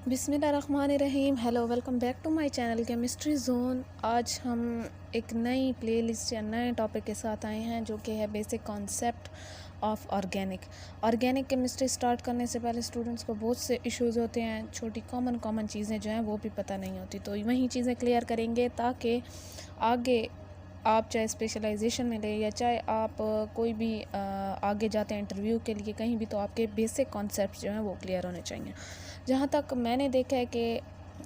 बिस्मिल्लाहिर्रहमानिर्रहीम। Hello, welcome back to my channel chemistry zone. आज हम एक नई प्लेलिस्ट या नए टॉपिक के साथ आए हैं जो कि है basic concept of organic chemistry. Start करने से पहले स्टूडेंट्स को बहुत से इश्यूज़ होते हैं, छोटी कॉमन चीज़ें जो हैं वो भी पता नहीं होती, तो वही चीज़ें क्लियर करेंगे ताकि आगे आप चाहे स्पेशलाइजेशन में ले या चाहे आप कोई भी आगे जाते हैं इंटरव्यू के लिए कहीं भी, तो आपके बेसिक कॉन्सेप्ट जो हैं वो क्लियर होने चाहिए। जहाँ तक मैंने देखा है कि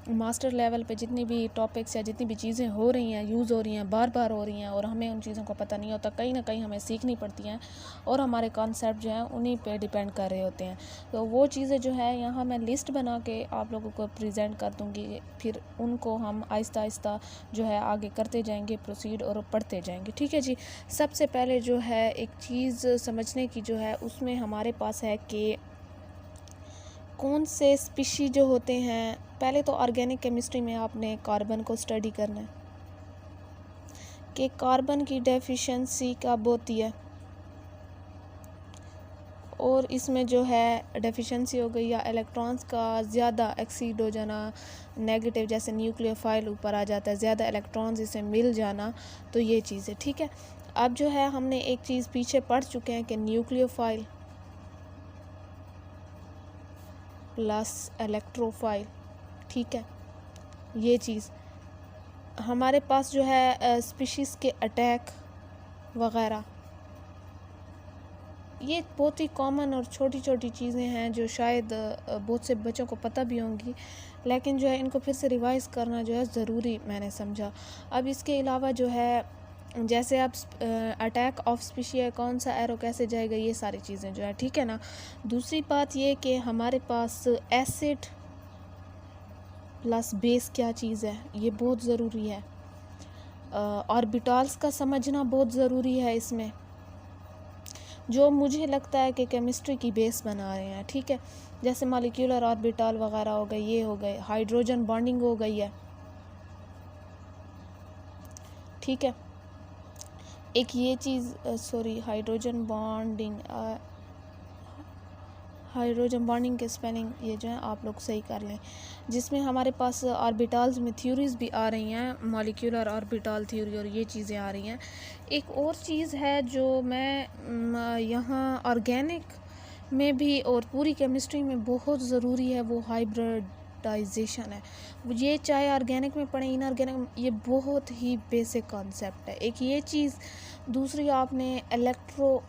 मास्टर लेवल पे जितनी भी टॉपिक्स या जितनी भी चीज़ें हो रही हैं, यूज़ हो रही हैं, बार बार हो रही हैं और हमें उन चीज़ों का पता नहीं होता, कहीं ना कहीं हमें सीखनी पड़ती हैं और हमारे कॉन्सेप्ट जो हैं उन्हीं पे डिपेंड कर रहे होते हैं। तो वो चीज़ें जो है यहाँ मैं लिस्ट बना के आप लोगों को प्रेजेंट कर दूँगी, फिर उनको हम आहिस्ता आहिस्ता जो है आगे करते जाएंगे प्रोसीड और पढ़ते जाएंगे। ठीक है जी। सबसे पहले जो है एक चीज़ समझने की जो है उसमें हमारे पास है कि कौन से स्पीशी जो होते हैं। पहले तो ऑर्गेनिक केमिस्ट्री में आपने कार्बन को स्टडी करना है कि कार्बन की डेफिशिएंसी कब होती है, और इसमें जो है डेफिशिएंसी हो गई या इलेक्ट्रॉन्स का ज़्यादा एक्सीड हो जाना, नेगेटिव जैसे न्यूक्लियोफाइल ऊपर आ जाता है, ज़्यादा इलेक्ट्रॉन्स इसे मिल जाना, तो ये चीज़ है। ठीक है। अब जो है हमने एक चीज़ पीछे पढ़ चुके हैं कि न्यूक्लियोफाइल प्लस इलेक्ट्रोफाइल। ठीक है। ये चीज़ हमारे पास जो है स्पीशीज़ के अटैक वगैरह, ये बहुत ही कॉमन और छोटी छोटी चीज़ें हैं जो शायद बहुत से बच्चों को पता भी होंगी, लेकिन जो है इनको फिर से रिवाइज़ करना जो है ज़रूरी मैंने समझा। अब इसके अलावा जो है जैसे आप अटैक ऑफ स्पीशी है, कौन सा एरो कैसे जाएगा, ये सारी चीज़ें जो है। ठीक है ना। दूसरी बात ये कि हमारे पास एसिड प्लस बेस क्या चीज़ है, ये बहुत ज़रूरी है। ऑर्बिटल्स का समझना बहुत ज़रूरी है इसमें, जो मुझे लगता है कि केमिस्ट्री की बेस बना रहे हैं। ठीक है। जैसे मॉलिक्यूलर ऑर्बिटल वगैरह हो गए, ये हो गए, हाइड्रोजन बॉन्डिंग हो गई है। ठीक है। एक ये चीज़ हाइड्रोजन बॉन्डिंग के स्पेलिंग ये जो है आप लोग सही कर लें, जिसमें हमारे पास ऑर्बिटल्स में थ्योरीज भी आ रही हैं, मॉलिक्यूलर ऑर्बिटल थ्योरी और ये चीज़ें आ रही हैं। एक और चीज़ है जो मैं यहाँ ऑर्गेनिक में भी और पूरी केमिस्ट्री में बहुत ज़रूरी है, वो हाइब्रिडाइजेशन है। ये चाहे ऑर्गेनिक में पढ़ें, इनऑर्गेनिक, ये बहुत ही बेसिक कॉन्सेप्ट है। एक ये चीज़। दूसरी आपने इलेक्ट्रो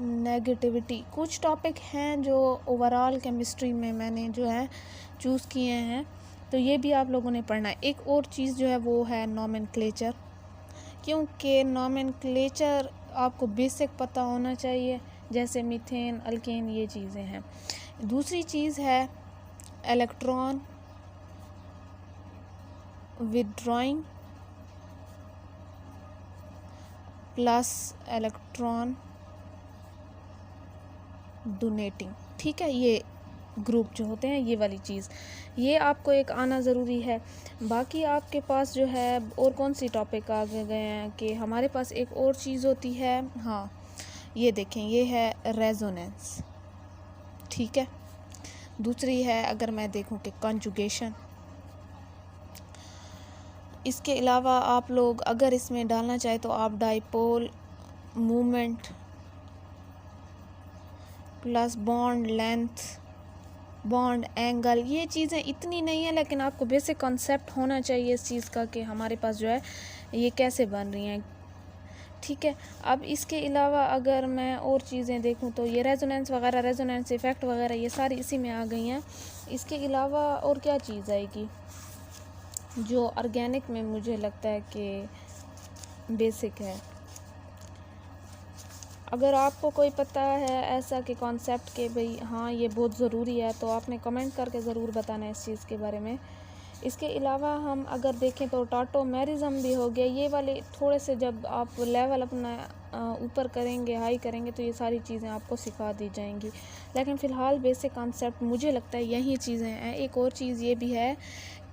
नेगेटिविटी, कुछ टॉपिक हैं जो ओवरऑल केमिस्ट्री में मैंने जो है चूज़ किए हैं, तो ये भी आप लोगों ने पढ़ना है। एक और चीज़ जो है वो है नोमेनक्लेचर, क्योंकि नोमेनक्लेचर आपको बेसिक पता होना चाहिए, जैसे मीथेन, अल्केन, ये चीज़ें हैं। दूसरी चीज़ है electron withdrawing plus electron donating. ठीक है। ये ग्रुप जो होते हैं, ये वाली चीज़, ये आपको एक आना ज़रूरी है। बाकी आपके पास जो है और कौन सी टॉपिक आ गए हैं कि हमारे पास एक और चीज़ होती है, हाँ ये देखें, ये है रेजोनेंस। ठीक है। दूसरी है अगर मैं देखूं कि कंजुगेशन। इसके अलावा आप लोग अगर इसमें डालना चाहे तो आप dipole movement plus bond length, bond angle, ये चीज़ें इतनी नहीं है, लेकिन आपको बेसिक कॉन्सेप्ट होना चाहिए इस चीज़ का कि हमारे पास जो है ये कैसे बन रही हैं। ठीक है। अब इसके अलावा अगर मैं और चीज़ें देखूं तो ये रेजोनेंस वगैरह, रेजोनेंस इफ़ेक्ट वगैरह, ये सारी इसी में आ गई हैं। इसके अलावा और क्या चीज़ आएगी जो ऑर्गेनिक में मुझे लगता है कि बेसिक है। अगर आपको कोई पता है ऐसा कि कॉन्सेप्ट के भाई हाँ ये बहुत ज़रूरी है, तो आपने कमेंट करके ज़रूर बताना है इस चीज़ के बारे में। इसके अलावा हम अगर देखें तो टाटोमेरिज्म भी हो गया, ये वाले थोड़े से जब आप लेवल अपना ऊपर करेंगे, हाई करेंगे, तो ये सारी चीज़ें आपको सिखा दी जाएंगी, लेकिन फ़िलहाल बेसिक कॉन्सेप्ट मुझे लगता है यही चीज़ें हैं। एक और चीज़ ये भी है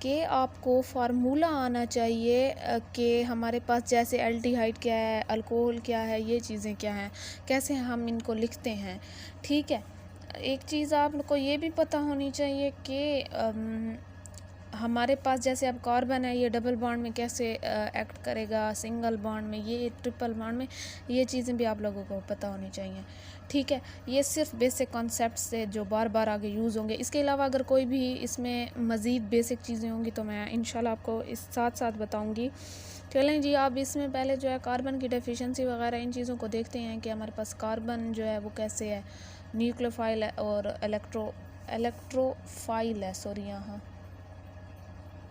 कि आपको फार्मूला आना चाहिए कि हमारे पास जैसे एल्डिहाइड क्या है, अल्कोहल क्या है, ये चीज़ें क्या हैं, कैसे हम इनको लिखते हैं। ठीक है। एक चीज़ आपको ये भी पता होनी चाहिए कि हमारे पास जैसे अब कार्बन है, ये डबल बॉन्ड में कैसे एक्ट करेगा, सिंगल बॉन्ड में, ये ट्रिपल बॉन्ड में, ये चीज़ें भी आप लोगों को पता होनी चाहिए। ठीक है, ये सिर्फ बेसिक कॉन्सेप्ट से जो बार बार आगे यूज़ होंगे। इसके अलावा अगर कोई भी इसमें मज़ीद बेसिक चीज़ें होंगी तो मैं इंशाल्लाह आपको इस साथ साथ बताऊँगी। चलें जी, आप इसमें पहले जो है कार्बन की डेफिशिएंसी वगैरह इन चीज़ों को देखते हैं कि हमारे पास कार्बन जो है वो कैसे है, न्यूक्लियोफाइल है और इलेक्ट्रोफाइल है, सॉरी यहाँ।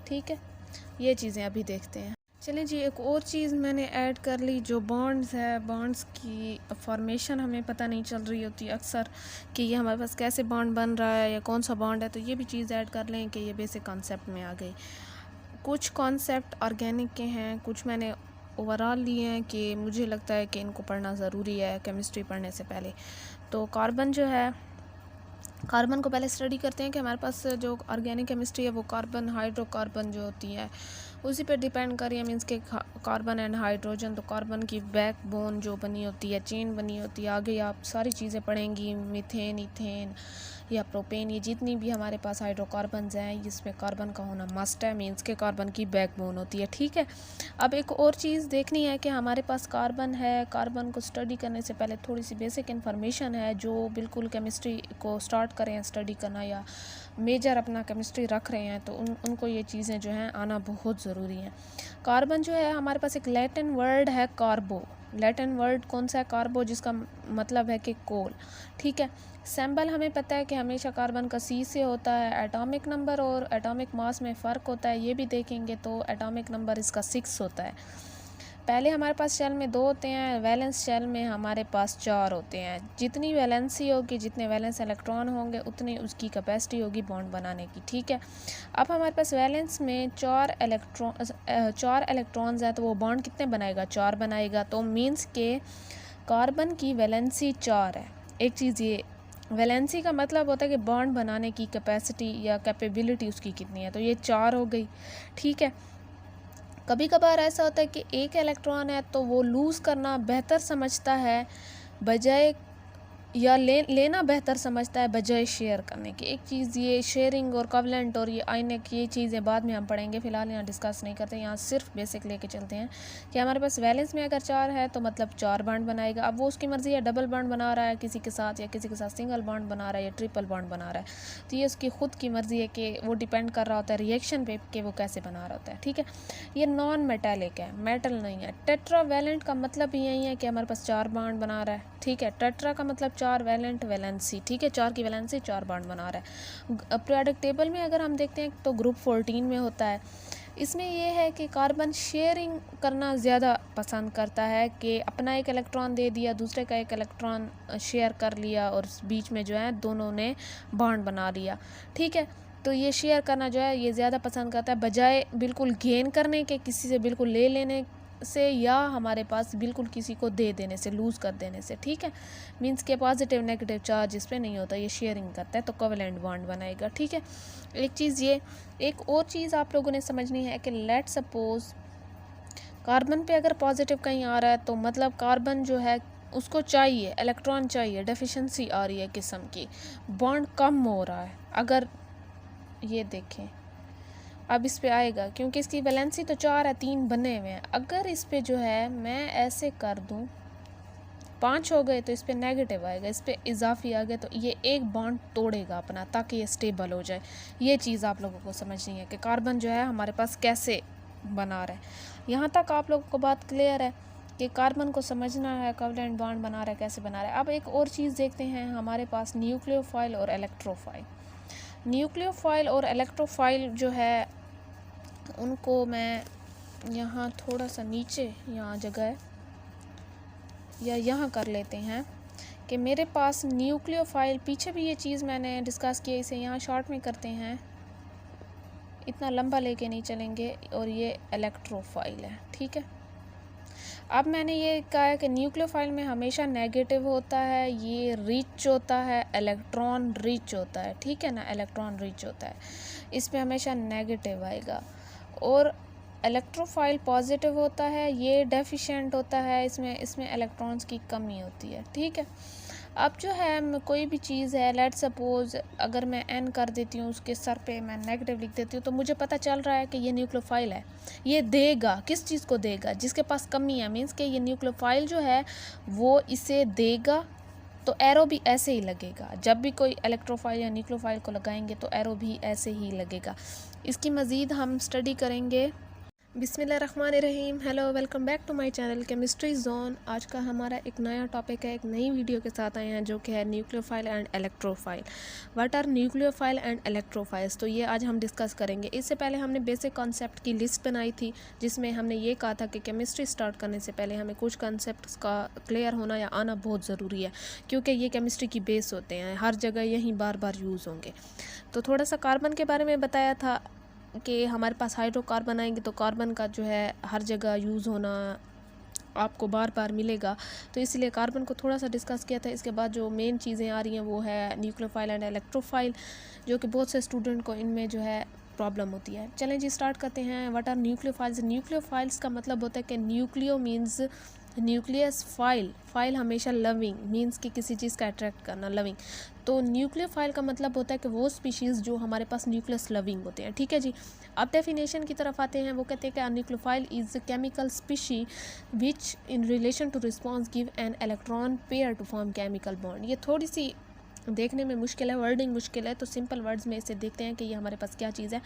ठीक है, ये चीज़ें अभी देखते हैं। चलें जी, एक और चीज़ मैंने ऐड कर ली, जो बॉन्ड्स है, बॉन्ड्स की फॉर्मेशन हमें पता नहीं चल रही होती अक्सर कि ये हमारे पास कैसे बॉन्ड बन रहा है या कौन सा बॉन्ड है, तो ये भी चीज़ ऐड कर लें कि ये बेसिक कॉन्सेप्ट में आ गई। कुछ कॉन्सेप्ट ऑर्गेनिक के हैं, कुछ मैंने ओवरऑल लिए हैं कि मुझे लगता है कि इनको पढ़ना ज़रूरी है केमिस्ट्री पढ़ने से पहले। तो कार्बन जो है, कार्बन को पहले स्टडी करते हैं कि हमारे पास जो ऑर्गेनिक केमिस्ट्री है वो कार्बन हाइड्रोकार्बन जो होती है उसी पर डिपेंड कर रही है। मीन्स के कार्बन एंड हाइड्रोजन, तो कार्बन की बैकबोन जो बनी होती है, चेन बनी होती है। आगे आप सारी चीज़ें पढ़ेंगी, मीथेन, इथेन या प्रोपेन, ये जितनी भी हमारे पास हाइड्रोकार्बन्स हैं इसमें कार्बन का होना मस्ट है। मीन्स के कार्बन की बैकबोन होती है। ठीक है, अब एक और चीज़ देखनी है कि हमारे पास कार्बन है, कार्बन को स्टडी करने से पहले थोड़ी सी बेसिक इन्फॉर्मेशन है जो बिल्कुल केमिस्ट्री को स्टार्ट करें स्टडी करना या मेजर अपना केमिस्ट्री रख रहे हैं तो उनको ये चीज़ें जो हैं आना बहुत ज़रूरी है। कार्बन जो है हमारे पास एक लैटिन वर्ड है कार्बो। लैटिन वर्ड कौन सा है? कार्बो, जिसका मतलब है कि कोल। ठीक है, सिंबल हमें पता है कि हमेशा कार्बन का C से होता है। एटॉमिक नंबर और एटॉमिक मास में फ़र्क होता है, ये भी देखेंगे। तो एटॉमिक नंबर इसका 6 होता है। पहले हमारे पास शेल में 2 होते हैं, वैलेंस शेल में हमारे पास 4 होते हैं। जितनी वैलेंसी होगी, जितने वैलेंस इलेक्ट्रॉन होंगे, उतनी उसकी कैपेसिटी होगी बॉन्ड बनाने की। ठीक है, अब हमारे पास वैलेंस में 4 इलेक्ट्रॉन्स हैं, तो वो बॉन्ड कितने बनाएगा? 4 बनाएगा। तो मीन्स के कार्बन की वैलेंसी 4 है। एक चीज़ ये, वैलेंसी का मतलब होता है कि बॉन्ड बनाने की कैपेसिटी या कैपेबिलिटी उसकी कितनी है, तो ये 4 हो गई। ठीक है, कभी कभार ऐसा होता है कि एक इलेक्ट्रॉन है तो वो लूज़ करना बेहतर समझता है बजाय, या लेना बेहतर समझता है बजाय शेयर करने की। एक चीज़ ये शेयरिंग और कवलेंट और ये आयनिक, ये चीज़ें बाद में हम पढ़ेंगे, फ़िलहाल यहाँ डिस्कस नहीं करते। यहाँ सिर्फ बेसिक लेके चलते हैं कि हमारे पास वैलेंस में अगर 4 है तो मतलब 4 बॉन्ड बनाएगा। अब वो उसकी मर्ज़ी है, डबल बॉन्ड बना रहा है किसी के साथ या किसी के साथ सिंगल बॉन्ड बना रहा है या ट्रिपल बॉन्ड बना रहा है, तो ये उसकी ख़ुद की मर्ज़ी है कि वो डिपेंड कर रहा होता है रिएक्शन पे कि वो कैसे बना रहा होता है। ठीक है, ये नॉन मेटेलिक है, मेटल नहीं है। टेट्रावैलेंट का मतलब भी यही है कि हमारे पास 4 बॉन्ड बना रहा है। ठीक है, टेट्रा का मतलब 4, वैलेंट वैलेंसी। ठीक है, 4 की वैलेंसी 4 बॉन्ड बना रहा है। पीरियोडिक टेबल में अगर हम देखते हैं तो ग्रुप 14 में होता है। इसमें यह है कि कार्बन शेयरिंग करना ज़्यादा पसंद करता है कि अपना एक इलेक्ट्रॉन दे दिया, दूसरे का एक इलेक्ट्रॉन शेयर कर लिया और बीच में जो है दोनों ने बॉन्ड बना लिया। ठीक है, तो ये शेयर करना जो है ये ज़्यादा पसंद करता है बजाय बिल्कुल गेन करने के, किसी से बिल्कुल ले लेने से या हमारे पास बिल्कुल किसी को दे देने से, लूज़ कर देने से। ठीक है, मींस के पॉजिटिव नेगेटिव चार्ज इस पर नहीं होता, ये शेयरिंग करता है तो कोवेलेंट बॉन्ड बनाएगा। ठीक है, एक चीज़ ये, एक और चीज़ आप लोगों ने समझनी है कि लेट सपोज कार्बन पे अगर पॉजिटिव कहीं आ रहा है तो मतलब कार्बन जो है उसको चाहिए, इलेक्ट्रॉन चाहिए, डेफिशिएंसी आ रही है किस्म की, बॉन्ड कम हो रहा है। अगर ये देखें, अब इस पे आएगा क्योंकि इसकी वैलेंसी तो 4 है, 3 बने हुए हैं। अगर इस पे जो है मैं ऐसे कर दूं, 5 हो गए तो इस पे नेगेटिव आएगा, इस पे इजाफी आ गया तो ये एक बॉन्ड तोड़ेगा अपना ताकि ये स्टेबल हो जाए। ये चीज़ आप लोगों को समझनी है कि कार्बन जो है हमारे पास कैसे बना रहा है। यहाँ तक आप लोगों को बात क्लियर है कि कार्बन को समझना है, कोवेलेंट बॉन्ड बना रहा है, कैसे बना रहा है। अब एक और चीज़ देखते हैं, हमारे पास न्यूक्लियोफाइल और इलेक्ट्रोफाइल। न्यूक्लियोफाइल और इलेक्ट्रोफाइल जो है उनको मैं यहाँ थोड़ा सा नीचे, यहाँ जगह है या यहाँ कर लेते हैं कि मेरे पास न्यूक्लियोफाइल, पीछे भी ये चीज़ मैंने डिस्कस की है, इसे यहाँ शॉर्ट में करते हैं, इतना लंबा लेके नहीं चलेंगे। और ये इलेक्ट्रोफाइल है। ठीक है, अब मैंने ये कहा है कि न्यूक्लियोफाइल में हमेशा नेगेटिव होता है, ये रिच होता है, इलेक्ट्रॉन रिच होता है। ठीक है ना, इलेक्ट्रॉन रिच होता है, इसमें हमेशा नेगेटिव आएगा। और इलेक्ट्रोफाइल पॉजिटिव होता है, ये डेफिशिएंट होता है, इसमें इलेक्ट्रॉन्स की कमी होती है। ठीक है, अब जो है कोई भी चीज़ है, लेट्स सपोज अगर मैं n कर देती हूँ, उसके सर पे मैं नेगेटिव लिख देती हूँ, तो मुझे पता चल रहा है कि ये न्यूक्लियोफाइल है। ये देगा, किस चीज़ को देगा? जिसके पास कमी है, मीन्स कि ये न्यूक्लियोफाइल जो है वो इसे देगा। तो एरो भी ऐसे ही लगेगा, जब भी कोई इलेक्ट्रोफाइल या न्यूक्लियोफाइल को लगाएंगे तो एरो भी ऐसे ही लगेगा। इसकी मज़ीद हम स्टडी करेंगे। बिस्मिल्लाहिर्रहमानिर्रहीम। Hello, welcome back to my channel chemistry zone. आज का हमारा एक नया टॉपिक है, एक नई वीडियो के साथ आए हैं जो कि है nucleophile and electrophile. What are nucleophile and electrophiles, तो ये आज हम डिस्कस करेंगे। इससे पहले हमने बेसिक कॉन्सेप्ट की लिस्ट बनाई थी, जिसमें हमने ये कहा था कि केमिस्ट्री स्टार्ट करने से पहले हमें कुछ कॉन्सेप्ट का क्लियर होना या आना बहुत ज़रूरी है, क्योंकि ये केमिस्ट्री की बेस होते हैं, हर जगह यहीं बार बार यूज़ होंगे। तो थोड़ा सा कार्बन के बारे में बताया था कि हमारे पास हाइड्रोकार्बन आएंगे तो कार्बन का जो है हर जगह यूज़ होना आपको बार बार मिलेगा, तो इसलिए कार्बन को थोड़ा सा डिस्कस किया था। इसके बाद जो मेन चीज़ें आ रही हैं वो है न्यूक्लियोफाइल एंड इलेक्ट्रोफाइल, जो कि बहुत से स्टूडेंट को इनमें जो है प्रॉब्लम होती है। चलें जी, स्टार्ट करते हैं। What are nucleophiles? न्यूक्लियोफाइल्स का मतलब होता है कि न्यूक्लियो मीन्स न्यूक्लियस, फाइल हमेशा लविंग, मीन्स कि किसी चीज़ का अट्रैक्ट करना, लविंग। तो न्यूक्लियोफाइल का मतलब होता है कि वो स्पीशीज़ जो हमारे पास न्यूक्लियस लविंग होते हैं। ठीक है जी, अब डेफिनेशन की तरफ आते हैं। वो कहते हैं कि nucleophile is chemical species which in relation to response give an electron pair to form chemical bond. ये थोड़ी सी देखने में मुश्किल है, वर्डिंग मुश्किल है, तो सिंपल वर्ड्स में इसे देखते हैं कि ये हमारे पास क्या चीज़ है।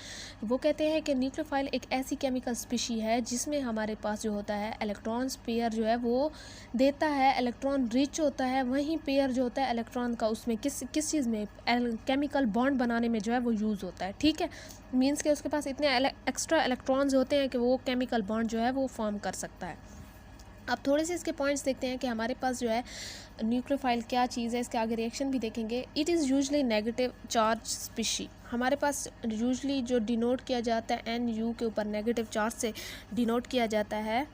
वो कहते हैं कि न्यूक्लियोफाइल एक ऐसी केमिकल स्पीशी है जिसमें हमारे पास जो होता है इलेक्ट्रॉन्स पेयर जो है वो देता है, इलेक्ट्रॉन रिच होता है, वहीं पेयर जो होता है इलेक्ट्रॉन का उसमें किस चीज़ में, केमिकल बॉन्ड बनाने में जो है वो यूज़ होता है। ठीक है, मीन्स कि उसके पास इतने एक्स्ट्रा इलेक्ट्रॉन्स होते हैं कि वो केमिकल बॉन्ड जो है वो फॉर्म कर सकता है। अब थोड़े से इसके पॉइंट्स देखते हैं कि हमारे पास जो है न्यूक्लियोफाइल क्या चीज़ है, इसके आगे रिएक्शन भी देखेंगे। It is usually negative charge species. हमारे पास यूजली जो डिनोट किया जाता है NU के ऊपर नेगेटिव चार्ज से डिनोट किया जाता है,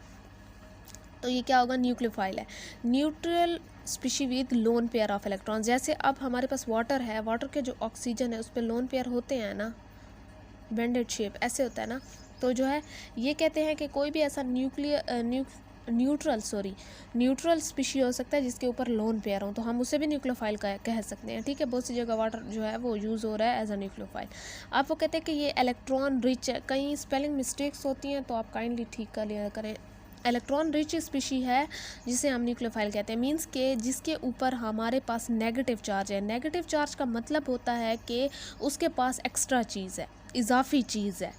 तो ये क्या होगा? न्यूक्लियोफाइल है। Neutral species with lone pair of electron. जैसे अब हमारे पास वाटर है, वाटर के जो ऑक्सीजन है उस पर लोन पेयर होते हैं ना, बेंडेड शेप ऐसे होता है ना, तो जो है ये कहते हैं कि कोई भी ऐसा न्यूट्रल स्पीशी हो सकता है जिसके ऊपर लोन पेयर हो, तो हम उसे भी न्यूक्लियोफाइल का कह सकते हैं। ठीक है, बहुत सी जगह वाटर जो है वो यूज़ हो रहा है एज अ न्यूक्लियोफाइल। आप वो कहते हैं कि ये इलेक्ट्रॉन रिच है। कहीं स्पेलिंग मिस्टेक्स होती हैं तो आप काइंडली ठीक कर लिया करें। इलेक्ट्रॉन रिच स्पीशी है जिसे हम न्यूक्लियोफाइल कहते हैं, मींस के जिसके ऊपर हमारे पास नेगेटिव चार्ज है। नेगेटिव चार्ज का मतलब होता है कि उसके पास एक्स्ट्रा चीज़ है, इजाफी चीज़ है।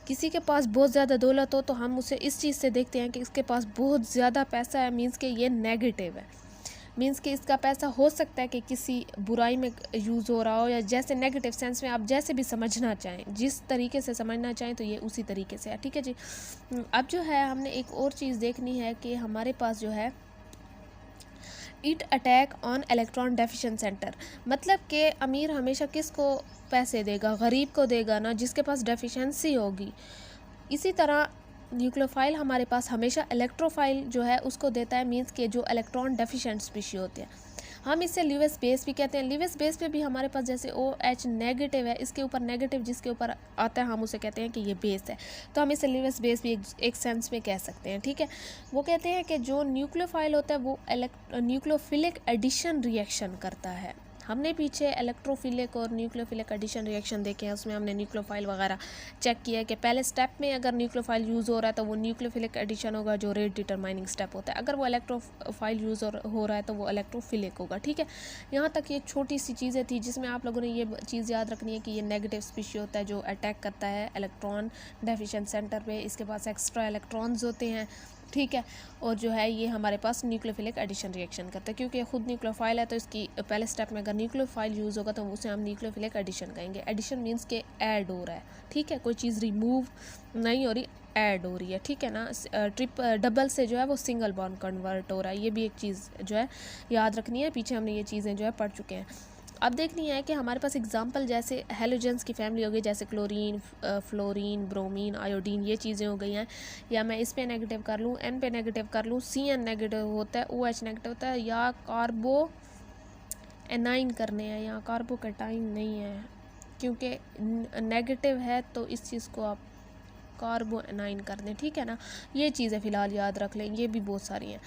किसी के पास बहुत ज़्यादा दौलत हो तो हम उसे इस चीज़ से देखते हैं कि इसके पास बहुत ज़्यादा पैसा है, मींस कि ये नेगेटिव है। मींस कि इसका पैसा हो सकता है कि किसी बुराई में यूज़ हो रहा हो, या जैसे नेगेटिव सेंस में आप जैसे भी समझना चाहें, जिस तरीके से समझना चाहें तो ये उसी तरीके से है। ठीक है जी, अब जो है हमने एक और चीज़ देखनी है कि हमारे पास जो है it attack on electron deficient centre. मतलब कि अमीर हमेशा किसको पैसे देगा? गरीब को देगा ना, जिसके पास डेफिशिएंसी होगी। इसी तरह न्यूक्लियोफाइल हमारे पास हमेशा इलेक्ट्रोफाइल जो है उसको देता है, मींस के जो इलेक्ट्रॉन डेफिशिएंट स्पीशी होते हैं। हम इसे ल्यूइस बेस भी कहते हैं। ल्यूइस बेस पे भी हमारे पास जैसे OH नेगेटिव है, इसके ऊपर नेगेटिव जिसके ऊपर आता है हम उसे कहते हैं कि ये बेस है, तो हम इसे ल्यूइस बेस भी एक सेंस में कह सकते हैं। ठीक है, वो कहते हैं कि जो न्यूक्लियोफाइल होता है वो न्यूक्लियोफिलिक एडिशन रिएक्शन करता है। हमने पीछे इलेक्ट्रोफिलिक और न्यूक्लियोफिलिक एडिशन रिएक्शन देखे हैं, उसमें हमने न्यूक्लियोफाइल वगैरह चेक किया है कि पहले स्टेप में अगर न्यूक्लियोफाइल यूज़ हो रहा है तो वो न्यूक्लियोफिलिक एडिशन होगा, जो रेट डिटरमाइनिंग स्टेप होता है। अगर वो इलेक्ट्रोफाइल यूज़ हो रहा है तो वो इलेक्ट्रोफिलिक होगा। ठीक है, यहाँ तक ये छोटी सी चीज़ें थी जिसमें आप लोगों ने ये चीज़ याद रखनी है कि ये नेगेटिव स्पीशी होता है जो अटैक करता है इलेक्ट्रॉन डेफिशिएंट सेंटर पे, इसके पास एक्स्ट्रा इलेक्ट्रॉन्स होते हैं। ठीक है, और जो है ये हमारे पास न्यूक्लियोफिलिक एडिशन रिएक्शन करता है, क्योंकि खुद न्यूक्लियोफाइल है तो इसकी पहले स्टेप में अगर न्यूक्लियोफाइल यूज़ होगा तो उसे हम न्यूक्लियोफिलिक एडिशन कहेंगे। एडिशन मीन्स के ऐड हो रहा है। ठीक है, कोई चीज़ रिमूव नहीं हो रही, ऐड हो रही है। ठीक है ना, डबल से जो है वो सिंगल बॉन्ड कन्वर्ट हो रहा है। ये भी एक चीज़ जो है याद रखनी है, पीछे हमने ये चीज़ें जो है पढ़ चुके हैं। अब देखनी है कि हमारे पास एग्जांपल जैसे हेलोजेंस की फैमिली हो गई, जैसे क्लोरीन, फ्लोरीन, ब्रोमीन, आयोडीन, ये चीज़ें हो गई हैं। या मैं इस पे नेगेटिव कर लूँ, N पे नेगेटिव कर लूँ, CN नेगेटिव होता है, OH नेगेटिव होता है, या कार्बो एनाइन करने हैं, या कार्बोकैटाइन नहीं है क्योंकि नेगेटिव है, तो इस चीज़ को आप कार्बो एनाइन कर दें। ठीक है ना, ये चीज़ें फ़िलहाल याद रख लें, ये भी बहुत सारी हैं।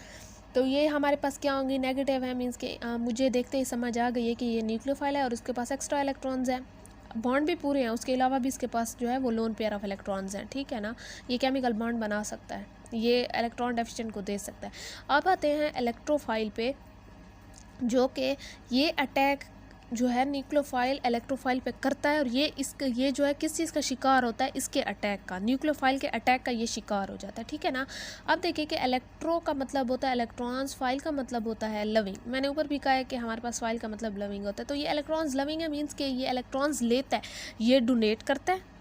तो ये हमारे पास क्या होंगी, नेगेटिव है, मीन्स कि मुझे देखते ही समझ आ गई है कि ये न्यूक्लियोफाइल है और उसके पास एक्स्ट्रा इलेक्ट्रॉन्स हैं, बॉन्ड भी पूरे हैं, उसके अलावा भी इसके पास जो है वो लोन पेयर ऑफ इलेक्ट्रॉन्स हैं, ठीक है ना। ये केमिकल बॉन्ड बना सकता है, ये इलेक्ट्रॉन डेफिशिएंट को दे सकता है। अब आते हैं इलेक्ट्रोफाइल पे, जो कि ये अटैक जो है न्यूक्लियोफाइल इलेक्ट्रोफाइल पे करता है और ये जो है किस चीज़ का शिकार होता है, इसके अटैक का, न्यूक्लियोफाइल के अटैक का ये शिकार हो जाता है, ठीक है ना। अब देखिए कि इलेक्ट्रो का मतलब होता है इलेक्ट्रॉन्स, फाइल का मतलब होता है लविंग। मैंने ऊपर भी कहा है कि हमारे पास फाइल का मतलब लविंग होता है, तो ये इलेक्ट्रॉन्स लविंग है, मीन्स कि ये इलेक्ट्रॉन्स लेता है, ये डोनेट करता है,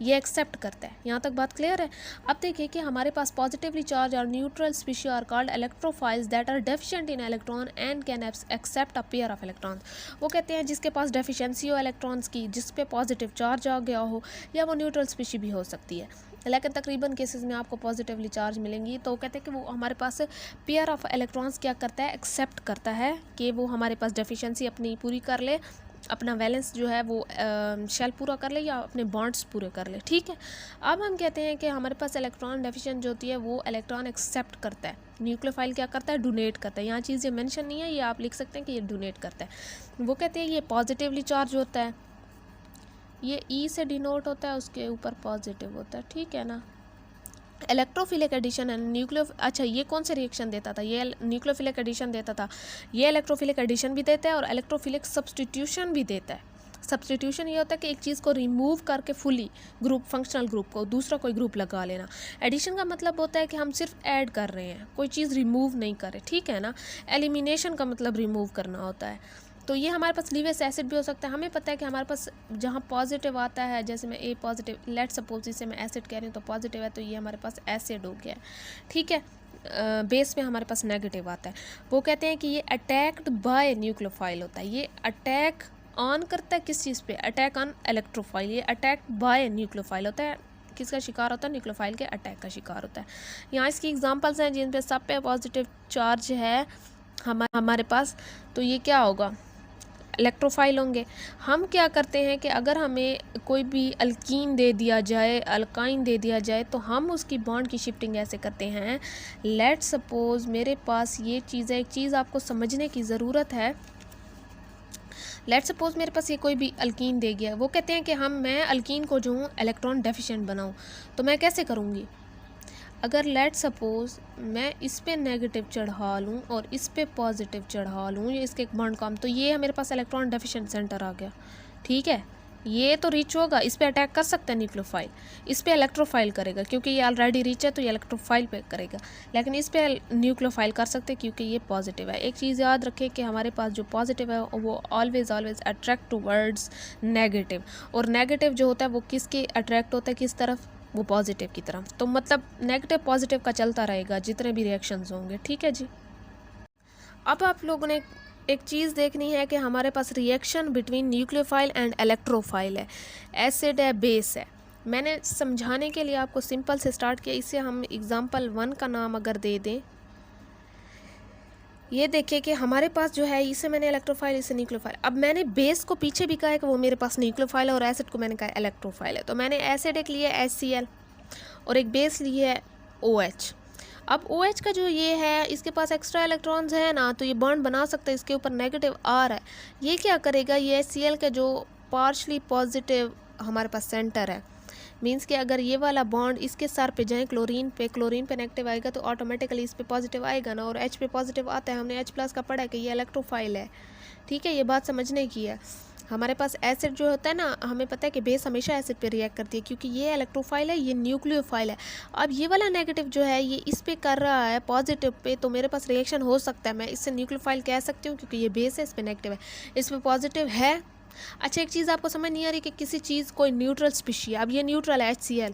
ये एक्सेप्ट करता है। यहाँ तक बात क्लियर है। अब देखिए कि हमारे पास पॉजिटिवली चार्ज और neutral species are called electrophiles that are deficient in electron and can accept a pair of electrons. वो कहते हैं जिसके पास डेफिशिएंसी हो इलेक्ट्रॉन्स की, जिस पे पॉजिटिव चार्ज आ गया हो, या वो न्यूट्रल स्पीशी भी हो सकती है, लेकिन तकरीबन केसेस में आपको पॉजिटिवली चार्ज मिलेंगी। तो कहते हैं कि वो हमारे पास पेयर ऑफ इलेक्ट्रॉन्स क्या करता है, एक्सेप्ट करता है कि वो हमारे पास डेफिशिएंसी अपनी पूरी कर ले, अपना बैलेंस जो है वो शेल पूरा कर ले या अपने बॉन्ड्स पूरे कर ले, ठीक है। अब हम कहते हैं कि हमारे पास इलेक्ट्रॉन डेफिशिएंट जो होती है वो इलेक्ट्रॉन एक्सेप्ट करता है, न्यूक्लियोफाइल क्या करता है, डोनेट करता है। यहाँ चीज़ ये मेंशन नहीं है, ये आप लिख सकते हैं कि ये डोनेट करता है। वो कहते हैं ये पॉजिटिवली चार्ज होता है, ये ई से डिनोट होता है, उसके ऊपर पॉजिटिव होता है, ठीक है ना। इलेक्ट्रोफिलिक एडिशन एंड न्यूक्लियो, अच्छा ये कौन से रिएक्शन देता था, ये न्यूक्लियोफिलिक एडिशन देता था, ये इलेक्ट्रोफिलिक एडिशन भी देता है और इलेक्ट्रोफिलिक सब्सटीट्यूशन भी देता है। सब्सटीट्यूशन ये होता है कि एक चीज़ को रिमूव करके फुली ग्रुप, फंक्शनल ग्रुप को दूसरा कोई ग्रुप लगा लेना। एडिशन का मतलब होता है कि हम सिर्फ ऐड कर रहे हैं, कोई चीज़ रिमूव नहीं कर रहे, ठीक है ना। एलिमिनेशन का मतलब रिमूव करना होता है। तो ये हमारे पास लीवियस एसिड भी हो सकता है। हमें पता है कि हमारे पास जहाँ पॉजिटिव आता है, जैसे मैं ए पॉजिटिव, लेट सपोज इसे मैं एसिड कह रही हूँ तो पॉजिटिव है, तो ये हमारे पास एसिड हो गया, ठीक है। बेस में हमारे पास नेगेटिव आता है। वो कहते हैं कि ये अटैक्ड बाय न्यूक्लियोफाइल होता है, ये अटैक ऑन करता है किस चीज़ पे, अटैक ऑन इलेक्ट्रोफाइल। ये अटैक बाय न्यूक्लियोफाइल होता है, किसका शिकार होता है, न्यूक्लियोफाइल के अटैक का शिकार होता है। यहाँ इसकी एग्जांपल्स हैं जिन पे सब पे पॉजिटिव चार्ज है हमारे पास, तो ये क्या होगा, इलेक्ट्रोफाइल होंगे। हम क्या करते हैं कि अगर हमें कोई भी अल्कीन दे दिया जाए, अल्काइन दे दिया जाए, तो हम उसकी बॉन्ड की शिफ्टिंग ऐसे करते हैं। लेट सपोज मेरे पास ये चीज़ है, एक चीज़ आपको समझने की ज़रूरत है। लेट सपोज मेरे पास ये कोई भी अल्कीन दे गया, वो कहते हैं कि मैं अल्कीन को जो हूँ इलेक्ट्रॉन डेफिशिएंट बनाऊँ, तो मैं कैसे करूँगी। अगर लेट सपोज मैं इस पे नेगेटिव चढ़ा लूँ और इस पे पॉजिटिव चढ़ा लूँ, ये इसके एक बॉन्ड कम, तो ये मेरे पास इलेक्ट्रॉन डेफिशिएंट सेंटर आ गया, ठीक है। ये तो रीच होगा, इस पे अटैक कर सकता है न्यूक्लियोफाइल, इस पे इलेक्ट्रोफाइल करेगा क्योंकि ये ऑलरेडी रीच है, तो ये इलेक्ट्रोफाइल पे करेगा, लेकिन इस पे न्यूक्लियोफाइल कर सकते हैं क्योंकि ये पॉजिटिव है। एक चीज़ याद रखें कि हमारे पास जो पॉजिटिव है वो ऑलवेज अट्रैक्ट टूवर्ड्स नेगेटिव, और नेगेटिव जो होता है वो किसके अट्रैक्ट होता है, किस तरफ, वो पॉजिटिव की तरफ। तो मतलब नेगेटिव पॉजिटिव का चलता रहेगा जितने भी रिएक्शंस होंगे, ठीक है जी। अब आप लोगों ने एक चीज़ देखनी है कि हमारे पास reaction between nucleophile and electrophile है, एसिड है, बेस है। मैंने समझाने के लिए आपको सिंपल से स्टार्ट किया, इससे हम एग्जांपल 1 का नाम अगर दे दें, ये देखिए कि हमारे पास जो है, इसे मैंने इलेक्ट्रोफाइल, इसे न्यूक्लियोफाइल। अब मैंने बेस को पीछे भी कहा है कि वो मेरे पास न्यूक्लियोफाइल है और एसिड को मैंने कहा इलेक्ट्रोफाइल है। तो मैंने एसिड एक लिया HCl और एक बेस लिया है OH। अब OH का जो ये है, इसके पास एक्स्ट्रा इलेक्ट्रॉन्स है ना, तो ये बॉन्ड बना सकता है, इसके ऊपर नेगेटिव आ रहा है। ये क्या करेगा, ये HCl का जो पार्शली पॉजिटिव हमारे पास सेंटर है, मीन्स कि अगर ये वाला बॉन्ड इसके सर पे जाए, क्लोरीन पे नेगेटिव आएगा तो ऑटोमेटिकली इस पे पॉजिटिव आएगा ना, और H पे पॉजिटिव आता है। हमने H+ का पढ़ा है कि ये इलेक्ट्रोफाइल है, ठीक है। ये बात समझने की है। हमारे पास एसिड जो होता है ना, हमें पता है कि बेस हमेशा एसिड पे रिएक्ट करती है क्योंकि ये इलेक्ट्रोफाइल है, ये न्यूक्लियोफाइल है। अब ये वाला नेगेटिव जो है ये इस पे कर रहा है पॉजिटिव पे, तो मेरे पास रिएक्शन हो सकता है, मैं इससे न्यूक्लियोफाइल कह सकती हूँ क्योंकि ये बेस है, इस पे नेगेटिव है, इस पे पॉजिटिव है। अच्छा, एक चीज़ आपको समझ नहीं आ रही कि किसी चीज़ कोई न्यूट्रल स्पीशी, अब ये न्यूट्रल है HCl,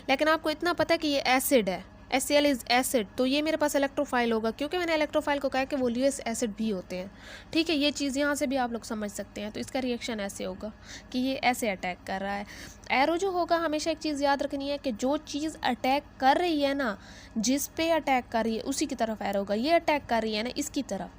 लेकिन आपको इतना पता है कि ये एसिड है, HCl इज़ एसिड, तो ये मेरे पास इलेक्ट्रोफाइल होगा क्योंकि मैंने इलेक्ट्रोफाइल को कहा कि वो ल्यूइस एसिड भी होते हैं, ठीक है। ये चीज़ यहाँ से भी आप लोग समझ सकते हैं। तो इसका रिएक्शन ऐसे होगा कि ये ऐसे अटैक कर रहा है। एरो जो होगा, हमेशा एक चीज़ याद रखनी है कि जो चीज़ अटैक कर रही है ना, जिस पे अटैक कर रही है उसी की तरफ एरो होगा। ये अटैक कर रही है ना इसकी तरफ,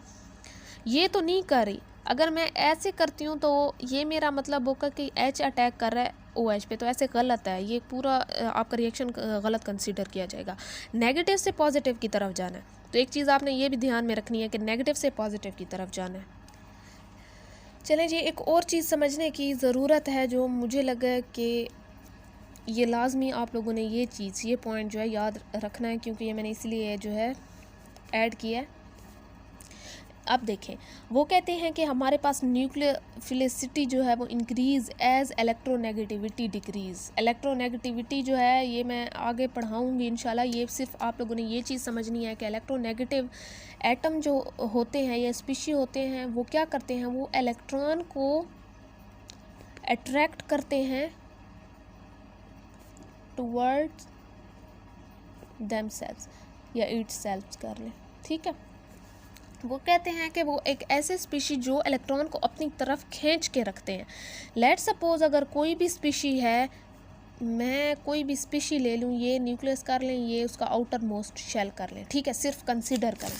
ये तो नहीं कर रही। अगर मैं ऐसे करती हूँ तो ये मेरा मतलब होगा कि H अटैक कर रहा है OH पे, तो ऐसे गलत है, ये पूरा आपका रिएक्शन गलत कंसीडर किया जाएगा। नेगेटिव से पॉजिटिव की तरफ जाना है, तो एक चीज़ आपने ये भी ध्यान में रखनी है कि नेगेटिव से पॉजिटिव की तरफ जाना है। चलें जी, एक और चीज़ समझने की ज़रूरत है जो मुझे लगा कि ये लाजमी आप लोगों ने ये पॉइंट जो है याद रखना है, क्योंकि ये मैंने इसलिए जो है ऐड किया है। अब देखें, वो कहते हैं कि हमारे पास न्यूक्लियोफिलिसिटी जो है वो increase as electronegativity decrease. Electronegativity जो है ये मैं आगे पढ़ाऊँगी इंशाल्लाह। ये सिर्फ आप लोगों ने ये चीज़ समझनी है कि इलेक्ट्रोनेगेटिव एटम जो होते हैं या स्पीशी होते हैं वो क्या करते हैं, वो इलेक्ट्रॉन को अट्रैक्ट करते हैं टुवर्ड्स देमसेल्व्स या इट सेल्व्स कर लें, ठीक है। वो कहते हैं कि वो एक ऐसे स्पीशी जो इलेक्ट्रॉन को अपनी तरफ खींच के रखते हैं। लेट सपोज अगर कोई भी स्पीशी है, मैं कोई भी स्पीशी ले लूँ, ये न्यूक्लियस कर लें, ये उसका आउटर मोस्ट शेल कर लें, ठीक है, सिर्फ कंसीडर करें।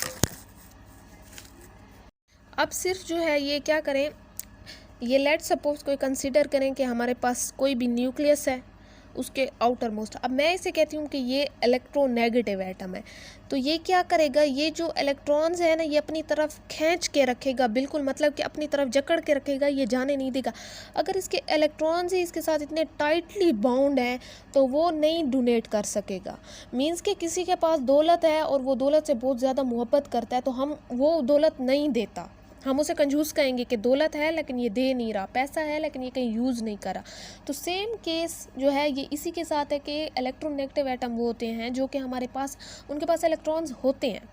अब सिर्फ जो है ये क्या करें, ये लेट सपोज कोई कंसीडर करें कि हमारे पास कोई भी न्यूक्लियस है, उसके आउटर मोस्ट। अब मैं इसे कहती हूँ कि ये इलेक्ट्रोनेगेटिव एटम है, तो ये क्या करेगा, ये जो इलेक्ट्रॉन्स है ना ये अपनी तरफ खींच के रखेगा, बिल्कुल मतलब कि अपनी तरफ जकड़ के रखेगा, ये जाने नहीं देगा। अगर इसके इलेक्ट्रॉन्स ही इसके साथ इतने टाइटली बाउंड हैं तो वो नहीं डोनेट कर सकेगा। मीन्स कि किसी के पास दौलत है और वो दौलत से बहुत ज़्यादा मोहब्बत करता है, तो हम वो दौलत नहीं देता, हम उसे कंजूस कहेंगे कि दौलत है लेकिन ये दे नहीं रहा, पैसा है लेकिन ये कहीं यूज़ नहीं करा। तो सेम केस जो है ये इसी के साथ है कि इलेक्ट्रोनेगेटिव एटम वो होते हैं जो कि हमारे पास, उनके पास इलेक्ट्रॉन्स होते हैं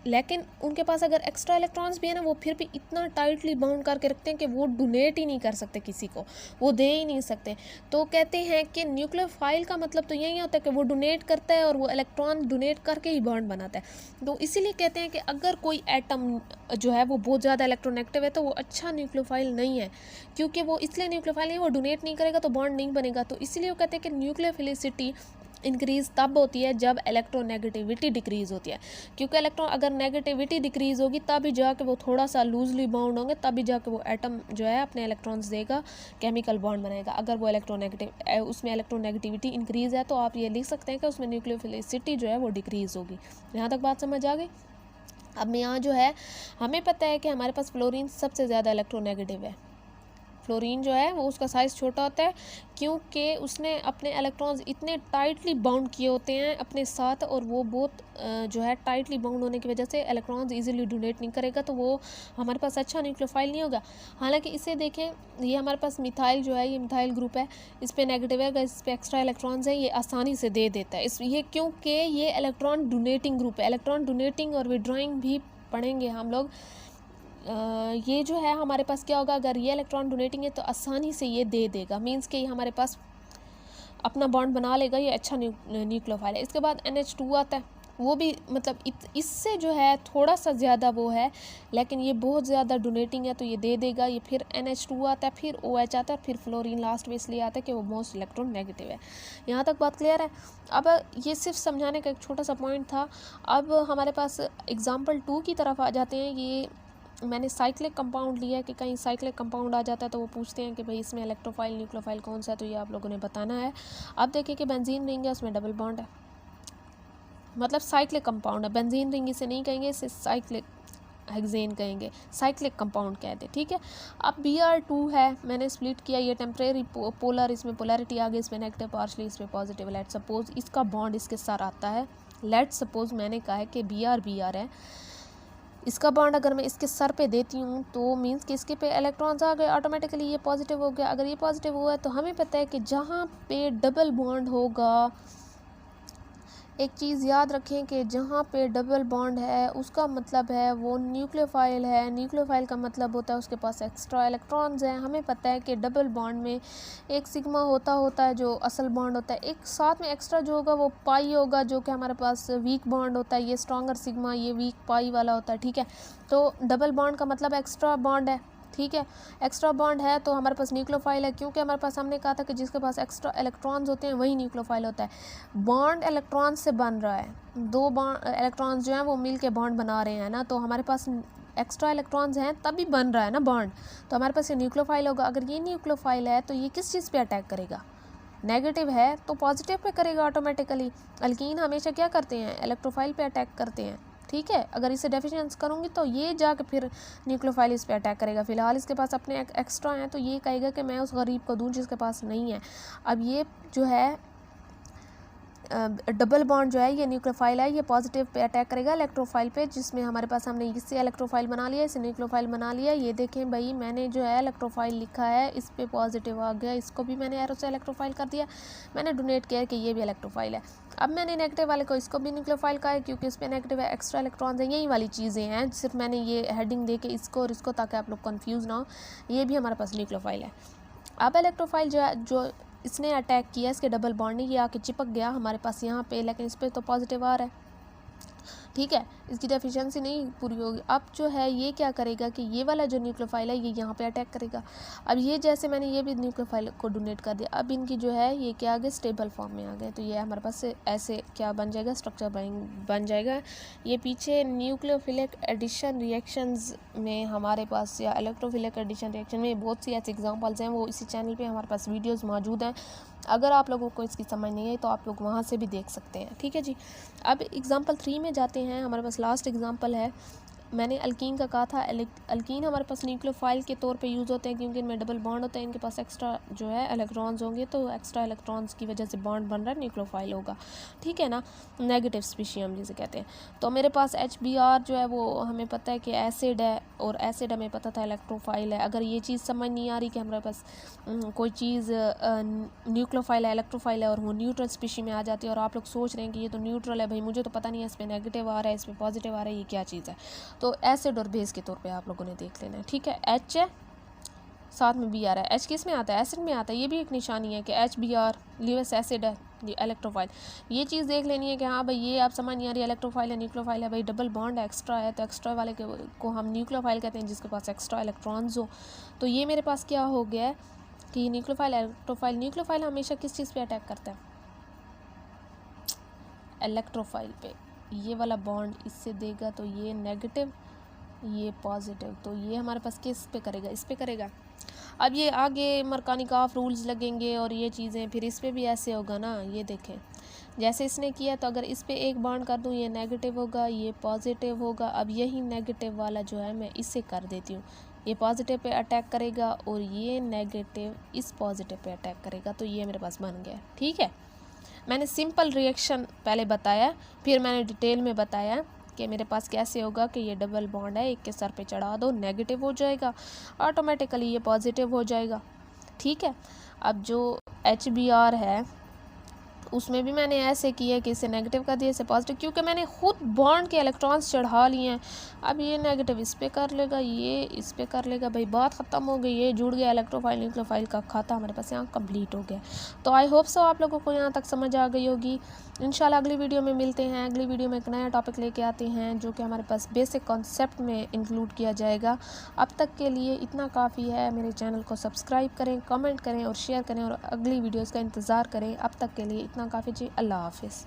लेकिन उनके पास अगर एक्स्ट्रा इलेक्ट्रॉन्स भी है ना, वो फिर भी इतना टाइटली बाउंड करके रखते हैं कि वो डोनेट ही नहीं कर सकते किसी को, वो दे ही नहीं सकते। तो कहते हैं कि न्यूक्लियोफाइल का मतलब तो यही होता है कि वो डोनेट करता है और वो इलेक्ट्रॉन डोनेट करके ही बॉन्ड बनाता है। तो इसीलिए कहते हैं कि अगर कोई एटम जो है वो बहुत ज़्यादा इलेक्ट्रोनेगेटिव है तो वो अच्छा न्यूक्लियोफाइल नहीं है, क्योंकि वो इसलिए न्यूक्लियोफाइल नहीं, वो डोनेट नहीं करेगा तो बॉन्ड नहीं बनेगा। तो इसीलिए वो कहते हैं कि न्यूक्लियोफिलिसिटी इंक्रीज़ तब होती है जब इलेक्ट्रोनेगेटिविटी डिक्रीज़ होती है, क्योंकि इलेक्ट्रॉन अगर नेगेटिविटी डिक्रीज़ होगी तभी जाके वो थोड़ा सा लूजली बाउंड होंगे, तभी जाके वो एटम जो है अपने इलेक्ट्रॉन्स देगा, केमिकल बॉन्ड बनाएगा। अगर वो इलेक्ट्रोनेगेटिव उसमें इलेक्ट्रोनेगेटिविटी इंक्रीज़ है तो आप ये लिख सकते हैं कि उसमें न्यूक्लियोफिलिसिटी जो है वो डिक्रीज़ होगी। यहाँ तक बात समझ आ गई। अब यहाँ जो है हमें पता है कि हमारे पास फ्लोरीन सबसे ज़्यादा इलेक्ट्रोनेगेटिव है। फ्लोरीन जो है वो उसका साइज़ छोटा होता है क्योंकि उसने अपने इलेक्ट्रॉन्स इतने टाइटली बाउंड किए होते हैं अपने साथ, और वो बहुत जो है टाइटली बाउंड होने की वजह से इलेक्ट्रॉन्स इजीली डोनेट नहीं करेगा, तो वो हमारे पास अच्छा न्यूक्लियोफाइल नहीं होगा। हालांकि इसे देखें, ये हमारे पास मिथाइल जो है, ये मिथाइल ग्रुप है, इस पर नेगेटिव है, इस पर एक्स्ट्रा इलेक्ट्रॉन्स हैं, ये आसानी से दे देता है ये क्योंकि ये इलेक्ट्रॉन डोनेटिंग ग्रुप है। इलेक्ट्रॉन डोनेटिंग और विड्रॉइंग भी पढ़ेंगे हम लोग। ये जो है हमारे पास क्या होगा, अगर ये इलेक्ट्रॉन डोनेटिंग है तो आसानी से ये दे देगा, मींस कि ये हमारे पास अपना बॉन्ड बना लेगा, ये अच्छा न्यूक्लियोफाइल है। इसके बाद NH2 आता है, वो भी मतलब इससे जो है थोड़ा सा ज़्यादा वो है, लेकिन ये बहुत ज़्यादा डोनेटिंग है तो ये दे देगा। ये फिर NH2 आता है, फिर OH आता है, फिर फ्लोरीन लास्ट में इसलिए आता है कि वो मोस्ट इलेक्ट्रॉन नेगेटिव है। यहाँ तक बात क्लियर है। अब ये सिर्फ समझाने का एक छोटा सा पॉइंट था। अब हमारे पास एग्जाम्पल 2 की तरफ आ जाते हैं। ये मैंने साइक्लिक कंपाउंड लिया है कि कहीं साइक्लिक कंपाउंड आ जाता है तो वो पूछते हैं कि भाई इसमें इलेक्ट्रोफाइल न्यूक्लियोफाइल कौन सा है, तो ये आप लोगों ने बताना है। अब देखिए कि बेंजीन रिंग है, उसमें डबल बॉन्ड है, मतलब साइक्लिक कंपाउंड है। बेंजीन रिंग इसे नहीं कहेंगे, इसे साइक्लिक हेक्सेन कहेंगे, साइक्लिक कंपाउंड कहते, ठीक है। अब Br2 है, मैंने स्प्लिट किया, ये टेम्परेरी पोलर, इसमें पोलैरिटी आ गई, इसमें नेगेटिव पार्शली, इसमें पॉजिटिव। लेट सपोज इसका बॉन्ड इसके साथ आता है, लेट सपोज मैंने कहा है कि Br है, इसका बॉन्ड अगर मैं इसके सर पे देती हूँ तो मींस कि इसके पे इलेक्ट्रॉन्स आ गए, ऑटोमेटिकली ये पॉजिटिव हो गया। अगर ये पॉजिटिव हुआ है तो हमें पता है कि जहाँ पे डबल बॉन्ड होगा, एक चीज़ याद रखें कि जहाँ पे डबल बॉन्ड है उसका मतलब है वो न्यूक्लियोफाइल है। न्यूक्लियोफाइल का मतलब होता है उसके पास एक्स्ट्रा इलेक्ट्रॉन्स हैं। हमें पता है कि डबल बॉन्ड में एक सिग्मा होता है जो असल बॉन्ड होता है, एक साथ में एक्स्ट्रा जो होगा वो पाई होगा जो कि हमारे पास वीक बॉन्ड होता है। ये स्ट्रॉन्गर सिग्मा, ये वीक पाई वाला होता है, ठीक है। तो डबल बॉन्ड का मतलब एक्स्ट्रा बॉन्ड है, ठीक है। एक्स्ट्रा बॉन्ड है तो हमारे पास न्यूक्लियोफाइल है, क्योंकि हमारे पास हमने कहा था कि जिसके पास एक्स्ट्रा इलेक्ट्रॉन्स होते हैं वही न्यूक्लियोफाइल होता है। बॉन्ड इलेक्ट्रॉन से बन रहा है, दो बॉन्ड इलेक्ट्रॉन्स जो हैं वो मिल के बॉन्ड बना रहे हैं ना, तो हमारे पास एक्स्ट्रा इलेक्ट्रॉन्स हैं तभी बन रहा है ना बॉन्ड। तो हमारे पास ये न्यूक्लियोफाइल होगा। अगर ये न्यूक्लियोफाइल है तो ये किस चीज़ पे अटैक करेगा, नेगेटिव है तो पॉजिटिव पे करेगा ऑटोमेटिकली। अल्कीन हमेशा क्या करते हैं, इलेक्ट्रोफाइल पे अटैक करते हैं, ठीक है। अगर इसे डेफिशिएंस करूँगी तो ये जाके फिर न्यूक्लियोफाइल इस पे अटैक करेगा। फिलहाल इसके पास अपने एक्स्ट्रा हैं तो ये कहेगा कि मैं उस गरीब को दूँ जिसके पास नहीं है। अब ये जो है डबल बॉन्ड जो है ये न्यूक्लियोफाइल है, ये पॉजिटिव पे अटैक करेगा इलेक्ट्रोफाइल पे, जिसमें हमारे पास हमने इससे इलेक्ट्रोफाइल बना लिया, इसे न्यूक्लियोफाइल बना लिया। ये देखें भाई, मैंने जो है इलेक्ट्रोफाइल लिखा है, इस पे पॉजिटिव आ गया, इसको भी मैंने एरो से इलेक्ट्रोफाइल कर दिया। मैंने डोनेट किया कि ये भी इलेक्ट्रोफाइल है। अब मैंने नेगेटिव वाले को इसको भी न्यूक्लियोफाइल कहा है क्योंकि इस पर नेगेटिव है, एक्स्ट्रा इलेक्ट्रॉन्स हैं, यही वाली चीज़ें हैं। सिर्फ मैंने ये हेडिंग दे के इसको और इसको, ताकि आप लोग कन्फ्यूज़ ना हो। ये भी हमारे पास न्यूक्लियोफाइल है। अब इलेक्ट्रोफाइल जो इसने अटैक किया, इसके डबल बॉन्ड नहीं, ये आके चिपक गया हमारे पास यहाँ पे, लेकिन इस पर तो पॉजिटिव आ रहा है, ठीक है, इसकी डेफिशिएंसी नहीं पूरी होगी। अब जो है ये क्या करेगा कि ये वाला जो न्यूक्लियोफाइल है ये यहाँ पे अटैक करेगा। अब ये जैसे मैंने ये भी न्यूक्लियोफाइल को डोनेट कर दिया, अब इनकी जो है ये क्या आ गए, स्टेबल फॉर्म में आ गए। तो ये हमारे पास ऐसे क्या बन जाएगा, स्ट्रक्चर बन जाएगा। ये पीछे न्यूक्लियोफिलिक एडिशन रिएक्शंस में हमारे पास, या इलेक्ट्रोफिलिक एडिशन रिएक्शन में बहुत सी ऐसी एग्जाम्पल्स हैं, वो इसी चैनल पर हमारे पास वीडियोज़ मौजूद हैं। अगर आप लोगों को इसकी समझ नहीं है तो आप लोग वहाँ से भी देख सकते हैं, ठीक है जी। अब एग्जांपल 3 में जाते हैं। हमारे पास लास्ट एग्जांपल है, मैंने अल्कीन का कहा था। अल्कीन हमारे पास न्यूक्लियोफाइल के तौर पे यूज़ होते हैं क्योंकि इनमें डबल बॉन्ड होते हैं, इनके पास एक्स्ट्रा जो है इलेक्ट्रॉन्स होंगे, तो एक्स्ट्रा इलेक्ट्रॉन्स की वजह से बॉन्ड बन रहा है, न्यूक्लियोफाइल होगा, ठीक है ना, नेगेटिव स्पीशी हम जिसे कहते हैं। तो मेरे पास HBr जो है वो हमें पता है कि एसिड है, और एसिड हमें पता था इलेक्ट्रोफाइल है। अगर ये चीज़ समझ नहीं आ रही कि हमारे पास कोई चीज़ न्यूक्लियोफाइल है, इलेक्ट्रोफाइल है, और वो न्यूट्रल स्पीशी में आ जाती है, और आप लोग सोच रहे हैं कि ये तो न्यूट्रल है, भाई मुझे तो पता नहीं है इस पर नेगेटिव आ रहा है, इस पर पॉजिटिव आ रहा है, ये क्या चीज़ है, तो एसिड और बेस के तौर पे आप लोगों ने देख लेना है, ठीक है। H है, साथ में B आ रहा है। H किस में आता है, एसिड में आता है। ये भी एक निशानी है कि HBr ल्यूइस एसिड है, ये इलेक्ट्रोफाइल। ये चीज़ देख लेनी है कि हाँ भाई ये आप समझ नहीं आ रही, इलेक्ट्रोफाइल है, न्यूक्लियोफाइल है, भाई डबल बॉन्ड है, एक्स्ट्रा है, तो एक्स्ट्रा वाले को हम न्यूक्लियोफाइल कहते हैं, जिसके पास एक्स्ट्रा इलेक्ट्रॉन्स हो। तो ये मेरे पास क्या हो गया है कि न्यूक्लियोफाइल, इलेक्ट्रोफाइल। न्यूक्लियोफाइल हमेशा किस चीज़ पे अटैक करता है, इलेक्ट्रोफाइल पे। ये वाला बॉन्ड इससे देगा तो ये नेगेटिव, ये पॉजिटिव, तो ये हमारे पास किस पे करेगा, इस पे करेगा। अब ये आगे मरकानिकाफ रूल्स लगेंगे और ये चीज़ें, फिर इस पे भी ऐसे होगा ना। ये देखें जैसे इसने किया, तो अगर इस पे एक बॉन्ड कर दूँ ये नेगेटिव होगा, ये पॉजिटिव होगा। अब यही नेगेटिव वाला जो है मैं इससे कर देती हूँ, ये पॉजिटिव पे अटैक करेगा और ये नेगेटिव इस पॉजिटिव पे अटैक करेगा, तो ये मेरे पास बन गया, ठीक है। मैंने सिंपल रिएक्शन पहले बताया, फिर मैंने डिटेल में बताया कि मेरे पास कैसे होगा कि ये डबल बॉन्ड है, एक के सर पे चढ़ा दो, नेगेटिव हो जाएगा, ऑटोमेटिकली ये पॉजिटिव हो जाएगा, ठीक है। अब जो HBr है उसमें भी मैंने ऐसे किया कि इसे नेगेटिव कर दिया, इसे पॉजिटिव, क्योंकि मैंने खुद बॉन्ड के इलेक्ट्रॉन्स चढ़ा लिए हैं। अब ये नेगेटिव इस पे कर लेगा, ये इस पे कर लेगा, भाई बात ख़त्म हो गई, ये जुड़ गया इलेक्ट्रोफाइल न्यूक्लियोफाइल का खाता हमारे पास यहाँ कंप्लीट हो गया। तो आई होप सो आप लोगों को यहाँ तक समझ आ गई होगी। इंशाल्लाह अगली वीडियो में मिलते हैं। अगली वीडियो में एक नया टॉपिक लेके आते हैं जो कि हमारे पास बेसिक कॉन्सेप्ट में इंक्लूड किया जाएगा। अब तक के लिए इतना काफ़ी है। मेरे चैनल को सब्सक्राइब करें, कमेंट करें और शेयर करें, और अगली वीडियोज़ का इंतज़ार करें। अब तक के लिए इतना काफ़ी जी। अल्लाह हाफिज़।